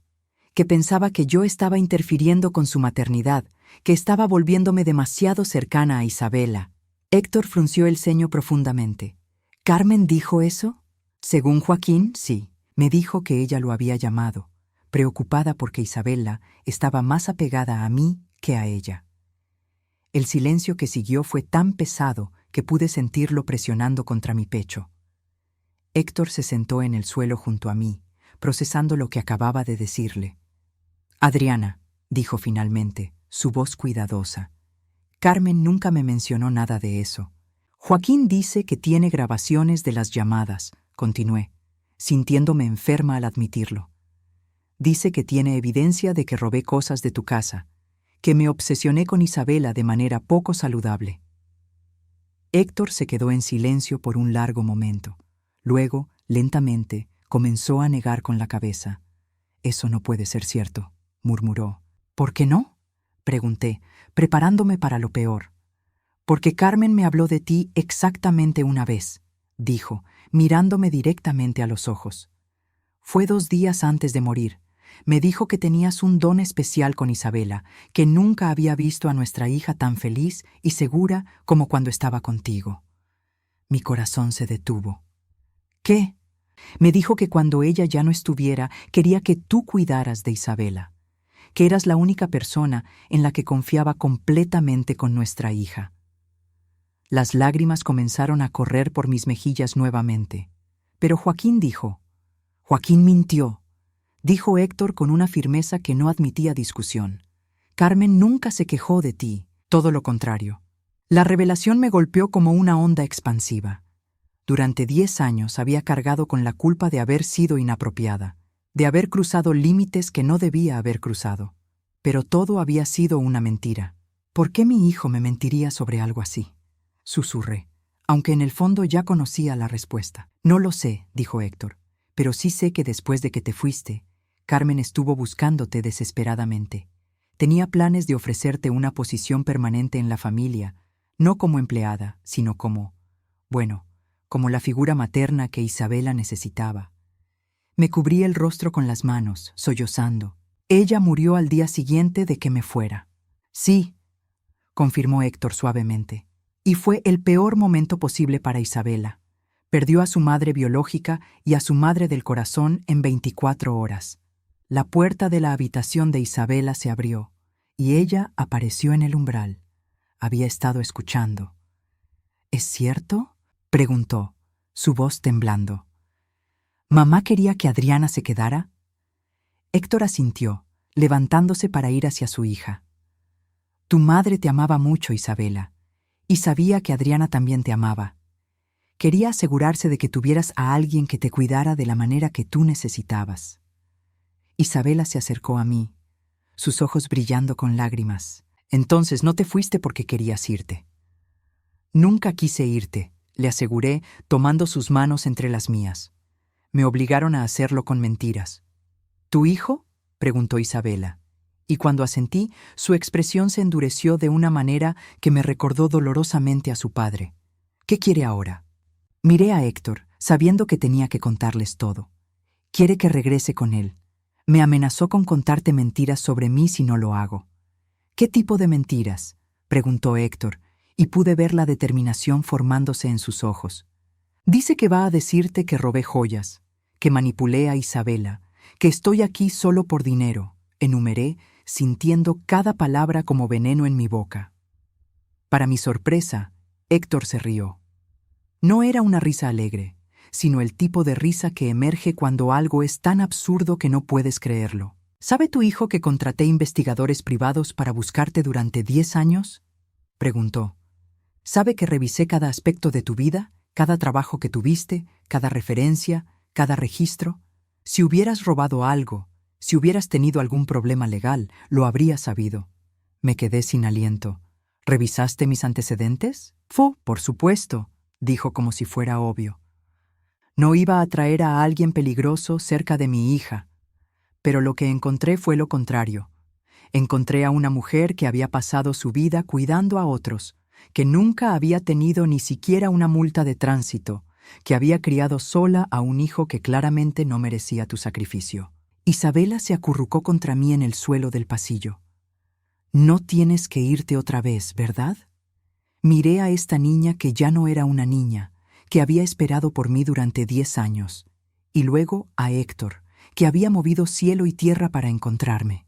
que pensaba que yo estaba interfiriendo con su maternidad, que estaba volviéndome demasiado cercana a Isabela. Héctor frunció el ceño profundamente. ¿Carmen dijo eso? Según Joaquín, sí. Me dijo que ella lo había llamado, preocupada porque Isabela estaba más apegada a mí que a ella. El silencio que siguió fue tan pesado que pude sentirlo presionando contra mi pecho. Héctor se sentó en el suelo junto a mí, procesando lo que acababa de decirle. Adriana, dijo finalmente, su voz cuidadosa. Carmen nunca me mencionó nada de eso. Joaquín dice que tiene grabaciones de las llamadas, continué, sintiéndome enferma al admitirlo. Dice que tiene evidencia de que robé cosas de tu casa, que me obsesioné con Isabela de manera poco saludable. Héctor se quedó en silencio por un largo momento. Luego, lentamente, comenzó a negar con la cabeza. Eso no puede ser cierto, murmuró. ¿Por qué no? Pregunté, preparándome para lo peor. Porque Carmen me habló de ti exactamente una vez, dijo, mirándome directamente a los ojos. Fue 2 días antes de morir. Me dijo que tenías un don especial con Isabela, que nunca había visto a nuestra hija tan feliz y segura como cuando estaba contigo. Mi corazón se detuvo. ¿Qué? Me dijo que cuando ella ya no estuviera, quería que tú cuidaras de Isabela, que eras la única persona en la que confiaba completamente con nuestra hija. Las lágrimas comenzaron a correr por mis mejillas nuevamente. Pero Joaquín dijo. Joaquín mintió, dijo Héctor con una firmeza que no admitía discusión. Carmen nunca se quejó de ti, todo lo contrario. La revelación me golpeó como una onda expansiva. Durante 10 años había cargado con la culpa de haber sido inapropiada, de haber cruzado límites que no debía haber cruzado. Pero todo había sido una mentira. ¿Por qué mi hijo me mentiría sobre algo así? Susurré, aunque en el fondo ya conocía la respuesta. No lo sé, dijo Héctor, pero sí sé que después de que te fuiste, Carmen estuvo buscándote desesperadamente. Tenía planes de ofrecerte una posición permanente en la familia, no como empleada, sino como la figura materna que Isabela necesitaba. Me cubrí el rostro con las manos, sollozando. Ella murió al día siguiente de que me fuera. Sí, confirmó Héctor suavemente. Y fue el peor momento posible para Isabela. Perdió a su madre biológica y a su madre del corazón en 24 horas. La puerta de la habitación de Isabela se abrió, y ella apareció en el umbral. Había estado escuchando. ¿Es cierto?, preguntó, su voz temblando. ¿Mamá quería que Adriana se quedara? Héctor asintió, levantándose para ir hacia su hija. Tu madre te amaba mucho, Isabela, y sabía que Adriana también te amaba. Quería asegurarse de que tuvieras a alguien que te cuidara de la manera que tú necesitabas. Isabela se acercó a mí, sus ojos brillando con lágrimas. Entonces no te fuiste porque querías irte. Nunca quise irte, le aseguré, tomando sus manos entre las mías. Me obligaron a hacerlo con mentiras. ¿Tu hijo?, preguntó Isabela, Y cuando asentí, su expresión se endureció de una manera que me recordó dolorosamente a su padre. ¿Qué quiere ahora? Miré a Héctor, sabiendo que tenía que contarles todo. Quiere que regrese con él. Me amenazó con contarte mentiras sobre mí si no lo hago. ¿Qué tipo de mentiras?, preguntó Héctor, y pude ver la determinación formándose en sus ojos. Dice que va a decirte que robé joyas, que manipulé a Isabela, que estoy aquí solo por dinero, enumeré, sintiendo cada palabra como veneno en mi boca. Para mi sorpresa, Héctor se rió. No era una risa alegre, sino el tipo de risa que emerge cuando algo es tan absurdo que no puedes creerlo. ¿Sabe tu hijo que contraté investigadores privados para buscarte durante 10 años? Preguntó. ¿Sabe que revisé cada aspecto de tu vida, cada trabajo que tuviste, cada referencia, cada registro? Si hubieras robado algo, si hubieras tenido algún problema legal, lo habría sabido. Me quedé sin aliento. ¿Revisaste mis antecedentes? Por supuesto, dijo como si fuera obvio. No iba a traer a alguien peligroso cerca de mi hija, pero lo que encontré fue lo contrario. Encontré a una mujer que había pasado su vida cuidando a otros, que nunca había tenido ni siquiera una multa de tránsito, que había criado sola a un hijo que claramente no merecía tu sacrificio. Isabela se acurrucó contra mí en el suelo del pasillo. No tienes que irte otra vez, ¿verdad? Miré a esta niña que ya no era una niña, que había esperado por mí durante 10 años, y luego a Héctor, que había movido cielo y tierra para encontrarme.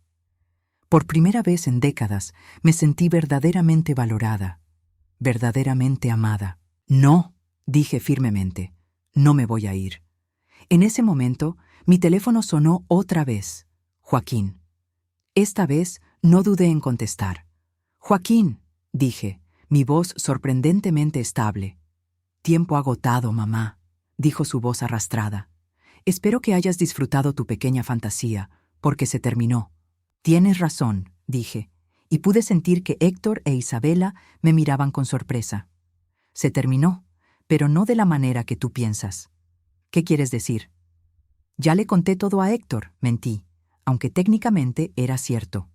Por primera vez en décadas me sentí verdaderamente valorada, verdaderamente amada. No, dije firmemente, no me voy a ir. En ese momento, mi teléfono sonó otra vez. Joaquín. Esta vez no dudé en contestar. Joaquín, dije, mi voz sorprendentemente estable. Tiempo agotado, mamá, dijo su voz arrastrada. Espero que hayas disfrutado tu pequeña fantasía, porque se terminó. Tienes razón, dije, y pude sentir que Héctor e Isabela me miraban con sorpresa. Se terminó, pero no de la manera que tú piensas. ¿Qué quieres decir? Ya le conté todo a Héctor, mentí, aunque técnicamente era cierto.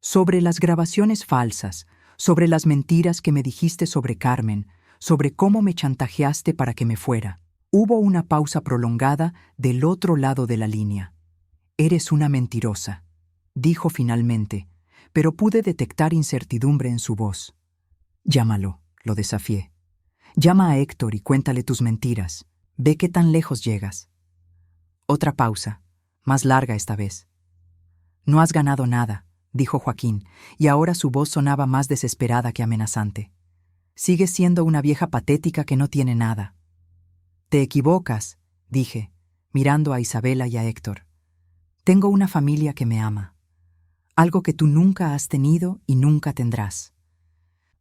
Sobre las grabaciones falsas, sobre las mentiras que me dijiste sobre Carmen, sobre cómo me chantajeaste para que me fuera. Hubo una pausa prolongada del otro lado de la línea. Eres una mentirosa, dijo finalmente, pero pude detectar incertidumbre en su voz. Llámalo, lo desafié. Llama a Héctor y cuéntale tus mentiras. Ve qué tan lejos llegas. Otra pausa, más larga esta vez. No has ganado nada, dijo Joaquín, y ahora su voz sonaba más desesperada que amenazante. Sigues siendo una vieja patética que no tiene nada. Te equivocas, dije, mirando a Isabela y a Héctor. Tengo una familia que me ama. Algo que tú nunca has tenido y nunca tendrás.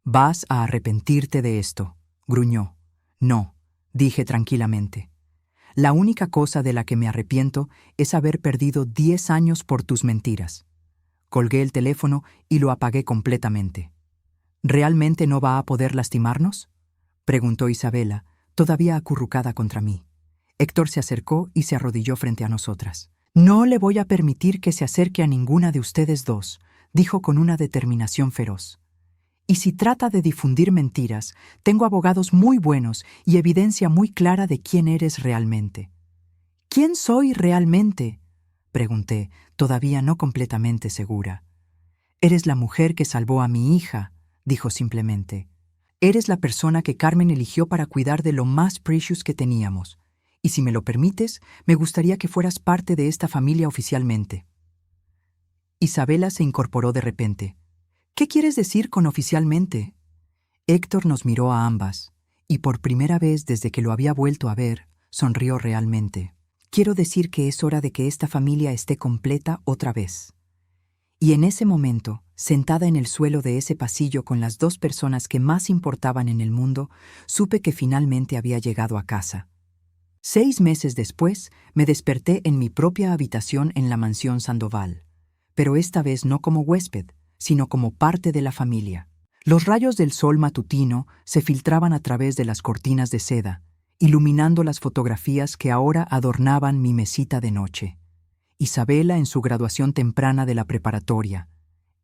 Vas a arrepentirte de esto, gruñó. No, dije tranquilamente. La única cosa de la que me arrepiento es haber perdido 10 años por tus mentiras. Colgué el teléfono y lo apagué completamente. ¿Realmente no va a poder lastimarnos?, preguntó Isabela, todavía acurrucada contra mí. Héctor se acercó y se arrodilló frente a nosotras. No le voy a permitir que se acerque a ninguna de ustedes dos, dijo con una determinación feroz. Y si trata de difundir mentiras, tengo abogados muy buenos y evidencia muy clara de quién eres realmente. ¿Quién soy realmente?, pregunté, todavía no completamente segura. Eres la mujer que salvó a mi hija, dijo simplemente. Eres la persona que Carmen eligió para cuidar de lo más precious que teníamos. Y si me lo permites, me gustaría que fueras parte de esta familia oficialmente. Isabela se incorporó de repente. ¿Qué quieres decir con oficialmente? Héctor nos miró a ambas, y por primera vez desde que lo había vuelto a ver, sonrió realmente. Quiero decir que es hora de que esta familia esté completa otra vez. Y en ese momento, sentada en el suelo de ese pasillo con las 2 personas que más importaban en el mundo, supe que finalmente había llegado a casa. 6 meses después, me desperté en mi propia habitación en la mansión Sandoval, pero esta vez no como huésped, sino como parte de la familia. Los rayos del sol matutino se filtraban a través de las cortinas de seda, iluminando las fotografías que ahora adornaban mi mesita de noche. Isabela en su graduación temprana de la preparatoria,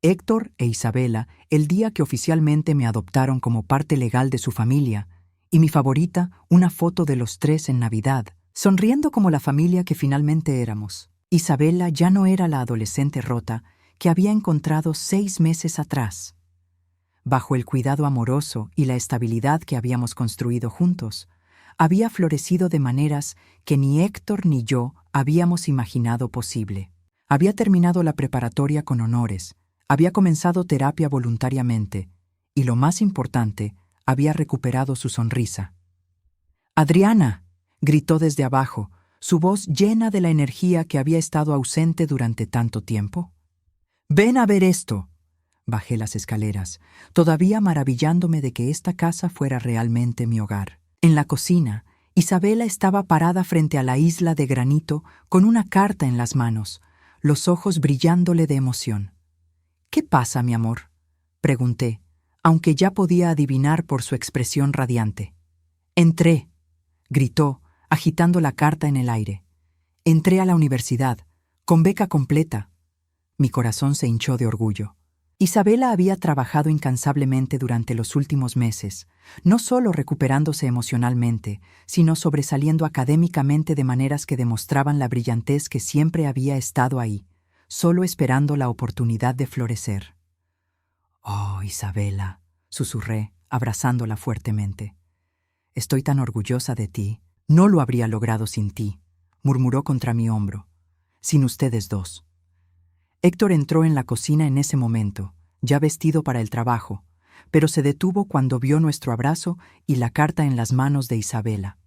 Héctor e Isabela el día que oficialmente me adoptaron como parte legal de su familia, y mi favorita, una foto de los tres en Navidad, sonriendo como la familia que finalmente éramos. Isabela ya no era la adolescente rota que había encontrado 6 meses atrás. Bajo el cuidado amoroso y la estabilidad que habíamos construido juntos, había florecido de maneras que ni Héctor ni yo habíamos imaginado posible. Había terminado la preparatoria con honores, había comenzado terapia voluntariamente y, lo más importante, había recuperado su sonrisa. «¡Adriana!», gritó desde abajo, su voz llena de la energía que había estado ausente durante tanto tiempo. «¡Ven a ver esto!». Bajé las escaleras, todavía maravillándome de que esta casa fuera realmente mi hogar. En la cocina, Isabela estaba parada frente a la isla de granito con una carta en las manos, los ojos brillándole de emoción. «¿Qué pasa, mi amor?», pregunté, aunque ya podía adivinar por su expresión radiante. «Entré», gritó, agitando la carta en el aire. «Entré a la universidad, con beca completa». Mi corazón se hinchó de orgullo. Isabela había trabajado incansablemente durante los últimos meses, no solo recuperándose emocionalmente, sino sobresaliendo académicamente de maneras que demostraban la brillantez que siempre había estado ahí, solo esperando la oportunidad de florecer. «Oh, Isabela», susurré, abrazándola fuertemente. «Estoy tan orgullosa de ti. No lo habría logrado sin ti», murmuró contra mi hombro. «Sin ustedes dos». Héctor entró en la cocina en ese momento, ya vestido para el trabajo, pero se detuvo cuando vio nuestro abrazo y la carta en las manos de Isabela.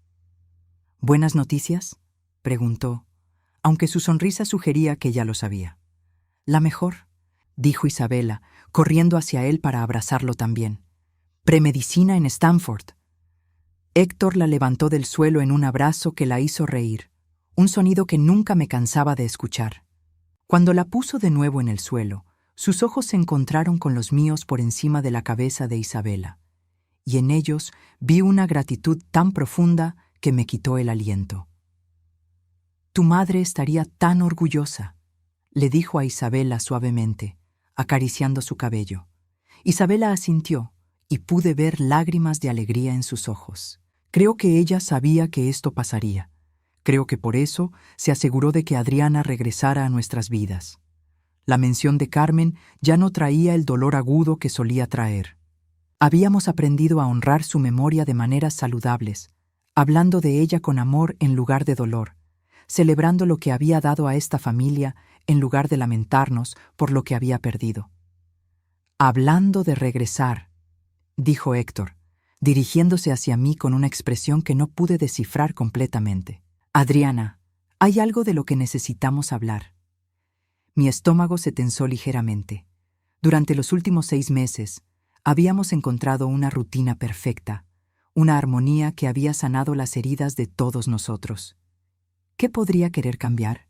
«¿Buenas noticias?», preguntó, aunque su sonrisa sugería que ya lo sabía. «La mejor», dijo Isabela, corriendo hacia él para abrazarlo también. «Premedicina en Stanford». Héctor la levantó del suelo en un abrazo que la hizo reír, un sonido que nunca me cansaba de escuchar. Cuando la puso de nuevo en el suelo, sus ojos se encontraron con los míos por encima de la cabeza de Isabela, y en ellos vi una gratitud tan profunda que me quitó el aliento. «Tu madre estaría tan orgullosa», le dijo a Isabela suavemente, acariciando su cabello. Isabela asintió, y pude ver lágrimas de alegría en sus ojos. Creo que ella sabía que esto pasaría. Creo que por eso se aseguró de que Adriana regresara a nuestras vidas. La mención de Carmen ya no traía el dolor agudo que solía traer. Habíamos aprendido a honrar su memoria de maneras saludables, hablando de ella con amor en lugar de dolor, celebrando lo que había dado a esta familia en lugar de lamentarnos por lo que había perdido. «Hablando de regresar», dijo Héctor, dirigiéndose hacia mí con una expresión que no pude descifrar completamente. «Adriana, hay algo de lo que necesitamos hablar». Mi estómago se tensó ligeramente. Durante los últimos 6 meses, habíamos encontrado una rutina perfecta, una armonía que había sanado las heridas de todos nosotros. ¿Qué podría querer cambiar?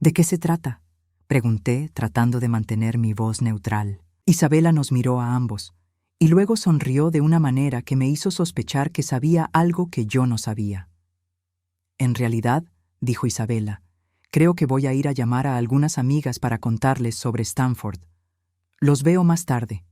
«¿De qué se trata?», pregunté, tratando de mantener mi voz neutral. Isabela nos miró a ambos, y luego sonrió de una manera que me hizo sospechar que sabía algo que yo no sabía. «En realidad», dijo Isabela, «creo que voy a ir a llamar a algunas amigas para contarles sobre Stanford. Los veo más tarde».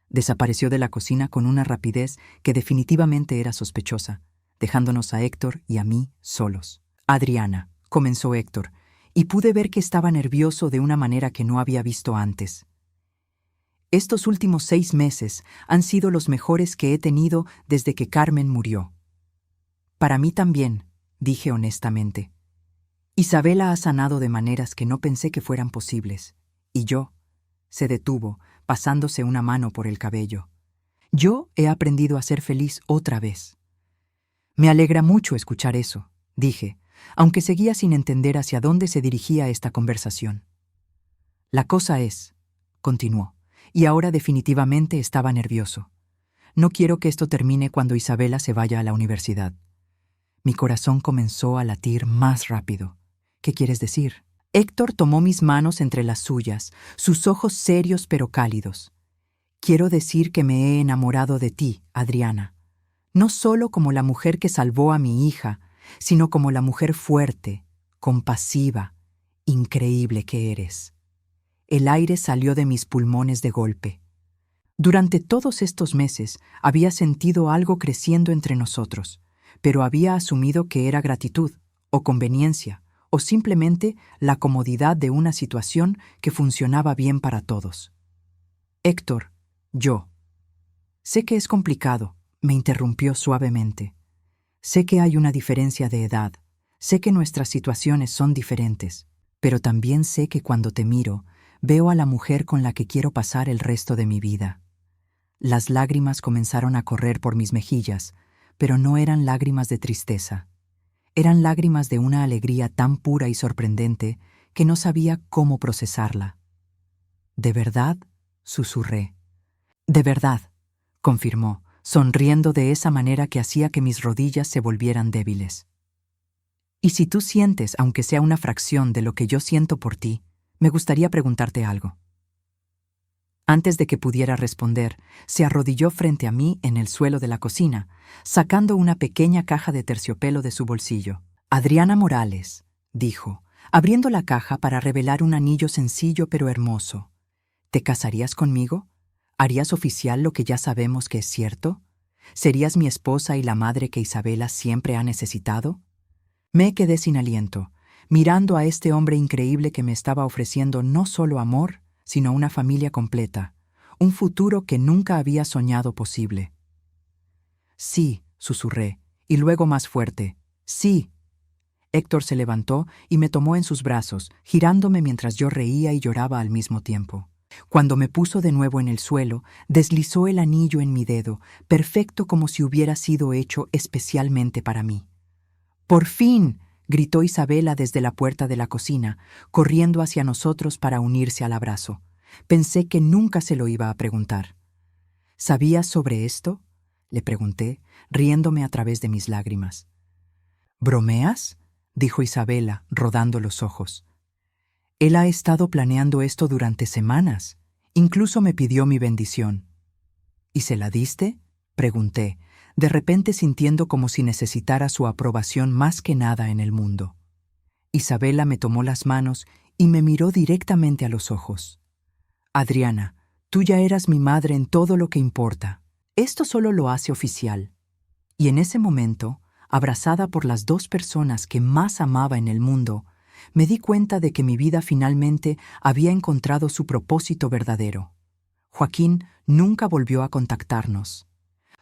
Desapareció de la cocina con una rapidez que definitivamente era sospechosa, dejándonos a Héctor y a mí solos. «Adriana», comenzó Héctor, y pude ver que estaba nervioso de una manera que no había visto antes. «Estos últimos 6 meses han sido los mejores que he tenido desde que Carmen murió». «Para mí también», dije honestamente. «Isabela ha sanado de maneras que no pensé que fueran posibles. Y yo», se detuvo, pasándose una mano por el cabello, «yo he aprendido a ser feliz otra vez». «Me alegra mucho escuchar eso», dije, aunque seguía sin entender hacia dónde se dirigía esta conversación. «La cosa es», continuó, y ahora definitivamente estaba nervioso. «No quiero que esto termine cuando Isabela se vaya a la universidad». Mi corazón comenzó a latir más rápido. «¿Qué quieres decir?». Héctor tomó mis manos entre las suyas, sus ojos serios pero cálidos. «Quiero decir que me he enamorado de ti, Adriana. No solo como la mujer que salvó a mi hija, sino como la mujer fuerte, compasiva increíble que eres. El aire salió de mis pulmones de golpe. Durante todos estos meses había sentido algo creciendo entre nosotros, pero había asumido que era gratitud, o conveniencia, o simplemente la comodidad de una situación que funcionaba bien para todos. Héctor, yo. Sé que es complicado, me interrumpió suavemente. Sé que hay una diferencia de edad, sé que nuestras situaciones son diferentes, pero también sé que cuando te miro, veo a la mujer con la que quiero pasar el resto de mi vida. Las lágrimas comenzaron a correr por mis mejillas, pero no eran lágrimas de tristeza. Eran lágrimas de una alegría tan pura y sorprendente que no sabía cómo procesarla. ¿De verdad?, susurré. «De verdad», confirmó, sonriendo de esa manera que hacía que mis rodillas se volvieran débiles. «Y si tú sientes, aunque sea una fracción de lo que yo siento por ti, me gustaría preguntarte algo». Antes de que pudiera responder, se arrodilló frente a mí en el suelo de la cocina, sacando una pequeña caja de terciopelo de su bolsillo. «Adriana Morales», dijo, abriendo la caja para revelar un anillo sencillo pero hermoso. «¿Te casarías conmigo? ¿Harías oficial lo que ya sabemos que es cierto? ¿Serías mi esposa y la madre que Isabela siempre ha necesitado?» Me quedé sin aliento, mirando a este hombre increíble que me estaba ofreciendo no solo amor, sino una familia completa, un futuro que nunca había soñado posible. «Sí», susurré, y luego más fuerte, «sí». Héctor se levantó y me tomó en sus brazos, girándome mientras yo reía y lloraba al mismo tiempo. Cuando me puso de nuevo en el suelo, deslizó el anillo en mi dedo, perfecto como si hubiera sido hecho especialmente para mí. «¡Por fin!», gritó Isabela desde la puerta de la cocina, corriendo hacia nosotros para unirse al abrazo. Pensé que nunca se lo iba a preguntar. «¿Sabías sobre esto?», le pregunté, riéndome a través de mis lágrimas. «¿Bromeas?», dijo Isabela, rodando los ojos. «Él ha estado planeando esto durante semanas. Incluso me pidió mi bendición». «¿Y se la diste?», pregunté, de repente sintiendo como si necesitara su aprobación más que nada en el mundo. Isabela me tomó las manos y me miró directamente a los ojos. «Adriana, tú ya eras mi madre en todo lo que importa. Esto solo lo hace oficial». Y en ese momento, abrazada por las dos personas que más amaba en el mundo, me di cuenta de que mi vida finalmente había encontrado su propósito verdadero. Joaquín nunca volvió a contactarnos.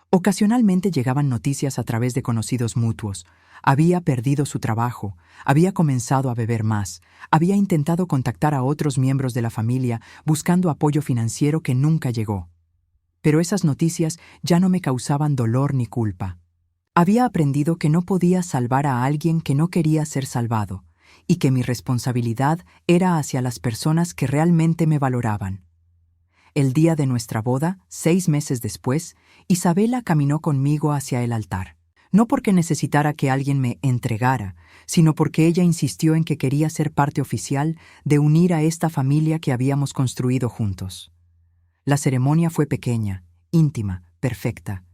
Ocasionalmente llegaban noticias a través de conocidos mutuos. Había perdido su trabajo, había comenzado a beber más, había intentado contactar a otros miembros de la familia buscando apoyo financiero que nunca llegó. Pero esas noticias ya no me causaban dolor ni culpa. Había aprendido que no podía salvar a alguien que no quería ser salvado, y que mi responsabilidad era hacia las personas que realmente me valoraban. El día de nuestra boda, 6 meses después, Isabela caminó conmigo hacia el altar. No porque necesitara que alguien me entregara, sino porque ella insistió en que quería ser parte oficial de unir a esta familia que habíamos construido juntos. La ceremonia fue pequeña, íntima, perfecta.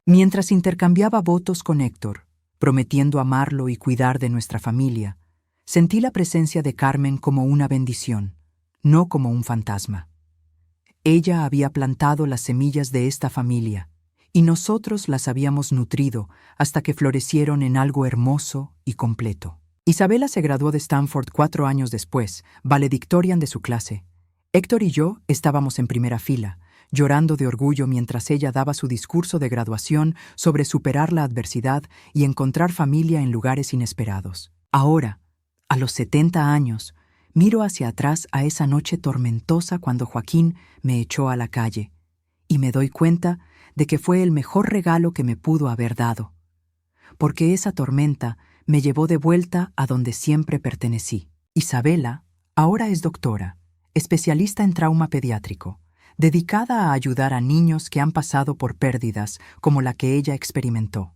Mientras intercambiaba votos con Héctor, prometiendo amarlo y cuidar de nuestra familia, sentí la presencia de Carmen como una bendición, no como un fantasma. Ella había plantado las semillas de esta familia, y nosotros las habíamos nutrido hasta que florecieron en algo hermoso y completo. Isabela se graduó de Stanford 4 años después, valedictorian de su clase. Héctor y yo estábamos en primera fila, llorando de orgullo mientras ella daba su discurso de graduación sobre superar la adversidad y encontrar familia en lugares inesperados. Ahora, a los 70 años, miro hacia atrás a esa noche tormentosa cuando Joaquín me echó a la calle, y me doy cuenta de que fue el mejor regalo que me pudo haber dado, porque esa tormenta me llevó de vuelta a donde siempre pertenecí. Isabela ahora es doctora, especialista en trauma pediátrico, dedicada a ayudar a niños que han pasado por pérdidas como la que ella experimentó.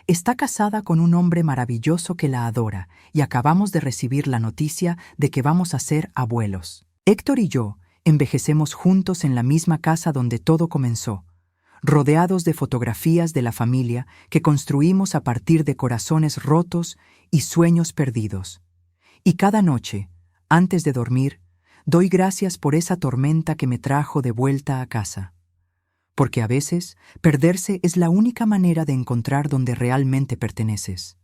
Está casada con un hombre maravilloso que la adora y acabamos de recibir la noticia de que vamos a ser abuelos. Héctor y yo envejecemos juntos en la misma casa donde todo comenzó, rodeados de fotografías de la familia que construimos a partir de corazones rotos y sueños perdidos. Y cada noche, Antes de dormir, doy gracias por esa tormenta que me trajo de vuelta a casa. Porque a veces, perderse es la única manera de encontrar donde realmente perteneces.